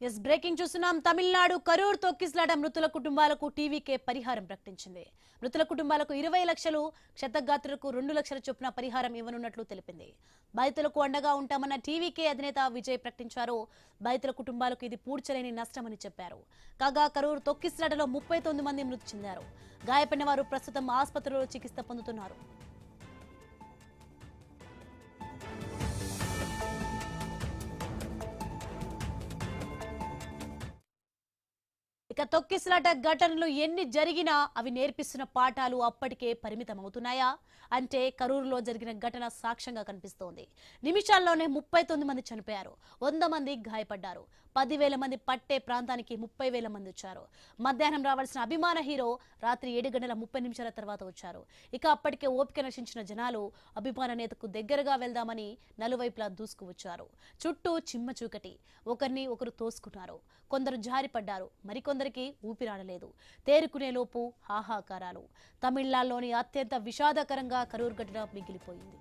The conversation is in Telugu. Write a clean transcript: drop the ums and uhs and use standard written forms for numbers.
ఎస్ బ్రేకింగ్ చూస్తున్నాం. తమిళనాడు కరూర్ తొక్కిసలాట మృతుల కుటుంబాలకు టీవీకే పరిహారం ప్రకటించింది. మృతుల కుటుంబాలకు 20 లక్షలు, క్షతగాత్రులకు 2 లక్షల చొప్పున పరిహారం ఇవ్వనున్నట్లు తెలిపింది. బాధితులకు అండగా ఉంటామన్న టీవీకే అధినేత విజయ్ ప్రకటించారు. బాధితుల కుటుంబాలకు ఇది పూడ్చలేని నష్టమని చెప్పారు. కాగా కరూర్ తొక్కిసలాటలో 39 మంది మృతి చెందారు. గాయపడిన వారు ప్రస్తుతం ఆసుపత్రిలో చికిత్స పొందుతున్నారు. ఇక తొక్కిసలాట ఘటనలు ఎన్ని జరిగినా అవి నేర్పిస్తున్న పాఠాలు అప్పటికే పరిమితమవుతున్నాయా అంటే కరూరులో జరిగిన ఘటన సాక్ష్యంగా కనిపిస్తోంది. నిమిషాల్లోనే 39 మంది చనిపోయారు, 100 మంది గాయపడ్డారు. 10,000 మంది పట్టే ప్రాంతానికి 30,000 మంది వచ్చారు. మధ్యాహ్నం రావాల్సిన అభిమాన హీరో రాత్రి 7 గంటల 30 నిమిషాల తర్వాత వచ్చారు. ఇక అప్పటికే ఓపిక నశించిన జనాలు అభిమాన నేతకు దగ్గరగా వెళ్దామని నలువైపులా దూసుకువచ్చారు. చుట్టూ చిమ్మ చీకటి, ఒకరిని ఒకరు తోసుకున్నారు. కొందరు జారిపడ్డారు, మరికొందరికి ఊపిరాడలేదు. తేరుకునే లోపు హాహాకారాలు. తమిళనాడులోని అత్యంత విషాదకరంగా కరూర్ ఘటన మిగిలిపోయింది.